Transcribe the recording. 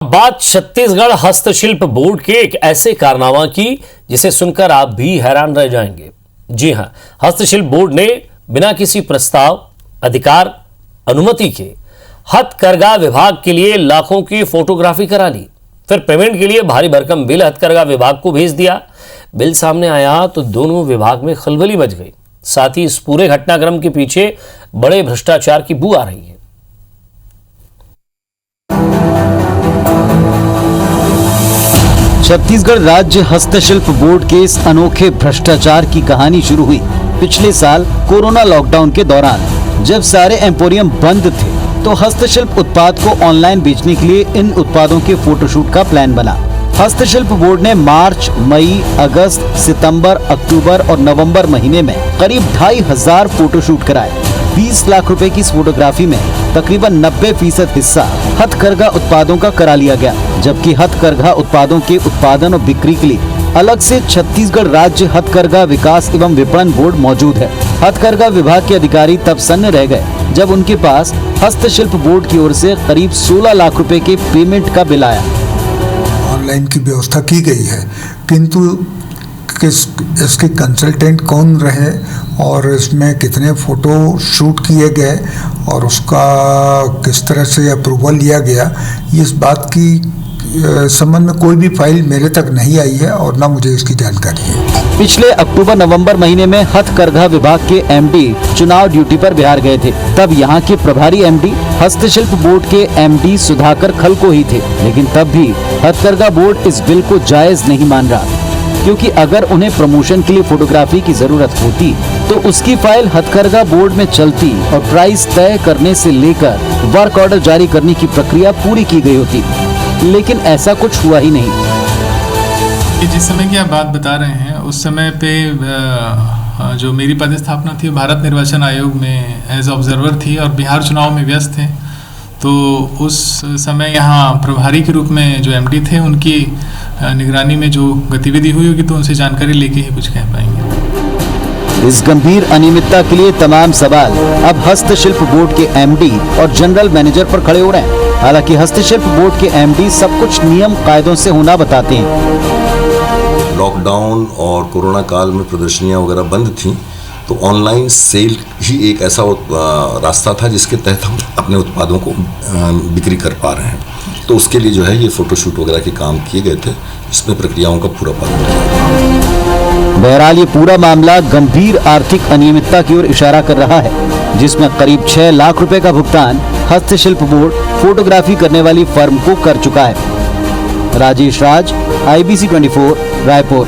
बात छत्तीसगढ़ हस्तशिल्प बोर्ड के एक ऐसे कारनामा की जिसे सुनकर आप भी हैरान रह जाएंगे। जी हां, हस्तशिल्प बोर्ड ने बिना किसी प्रस्ताव, अधिकार, अनुमति के हथकरघा विभाग के लिए लाखों की फोटोग्राफी करा ली। फिर पेमेंट के लिए भारी भरकम बिल हथकरघा विभाग को भेज दिया। बिल सामने आया तो दोनों विभाग में खलबली मच गई। साथ ही इस पूरे घटनाक्रम के पीछे बड़े भ्रष्टाचार की बू आ रही है। छत्तीसगढ़ राज्य हस्तशिल्प बोर्ड के इस अनोखे भ्रष्टाचार की कहानी शुरू हुई पिछले साल कोरोना लॉकडाउन के दौरान। जब सारे एम्पोरियम बंद थे तो हस्तशिल्प उत्पाद को ऑनलाइन बेचने के लिए इन उत्पादों के फोटोशूट का प्लान बना। हस्तशिल्प बोर्ड ने मार्च, मई, अगस्त, सितंबर, अक्टूबर और नवंबर महीने में करीब 2500 फोटोशूट कराए। 20 लाख रुपए की इस फोटोग्राफी में तकरीबन 90% हिस्सा हथकरघा उत्पादों का करा लिया गया, जबकि हथकरघा उत्पादों के उत्पादन और बिक्री के लिए अलग से छत्तीसगढ़ राज्य हथकरघा विकास एवं विपणन बोर्ड मौजूद है। हथकरघा विभाग के अधिकारी तब सन्न रह गए जब उनके पास हस्तशिल्प बोर्ड की ओर से करीब 16 लाख रुपए के पेमेंट का बिल आया। ऑनलाइन की व्यवस्था की गई है, किंतु इसके कंसल्टेंट कौन रहे और इसमें कितने फ़ोटो शूट किए गए और उसका किस तरह से अप्रूवल लिया गया, इस बात की संबंध में कोई भी फाइल मेरे तक नहीं आई है और ना मुझे इसकी जानकारी है। पिछले अक्टूबर-नवंबर महीने में हथकरघा विभाग के एमडी चुनाव ड्यूटी पर बिहार गए थे। तब यहाँ के प्रभारी एमडी हस्तशिल्प बोर्ड के एमडी सुधाकर खलको ही थे, लेकिन तब भी हथकरघा बोर्ड इस बिल को जायज नहीं मान रहा, क्योंकि अगर उन्हें प्रमोशन के लिए फोटोग्राफी की जरूरत होती तो उसकी फाइल हथकरघा बोर्ड में चलती और प्राइस तय करने से लेकर वर्क ऑर्डर जारी करने की प्रक्रिया पूरी की गई होती, लेकिन ऐसा कुछ हुआ ही नहीं। जिस समय की आप बात बता रहे हैं उस समय पे जो मेरी पदस्थापना थी भारत निर्वाचन आयोग में एज ऑब्जर्वर थी और बिहार चुनाव में व्यस्त थे। तो उस समय यहाँ प्रभारी के रूप में जो एमडी थे उनकी निगरानी में जो गतिविधि हुई होगी तो उनसे जानकारी लेके ही कुछ कह पाएंगे। इस गंभीर अनियमितता के लिए तमाम सवाल अब हस्तशिल्प बोर्ड के एमडी और जनरल मैनेजर पर खड़े हो रहे हैं। हालांकि हस्तशिल्प बोर्ड के एमडी सब कुछ नियम कायदों से होना बताते हैं। लॉकडाउन और कोरोना काल में प्रदर्शनियां वगैरह बंद थीं, तो ऑनलाइन सेल ही एक ऐसा रास्ता था जिसके तहत हम अपने उत्पादों को बिक्री कर पा रहे हैं। तो उसके लिए जो है ये फोटोशूट वगैरह के काम किए गए थे, इसमें प्रक्रियाओं का पूरा पालन किया। बहरहाल ये पूरा मामला गंभीर आर्थिक अनियमितता की ओर इशारा कर रहा है, जिसमें करीब 6 लाख रुपए का भुगतान हस्तशिल्प बोर्ड फोटोग्राफी करने वाली फर्म को कर चुका है। राजेश राज, IBC 24, रायपुर।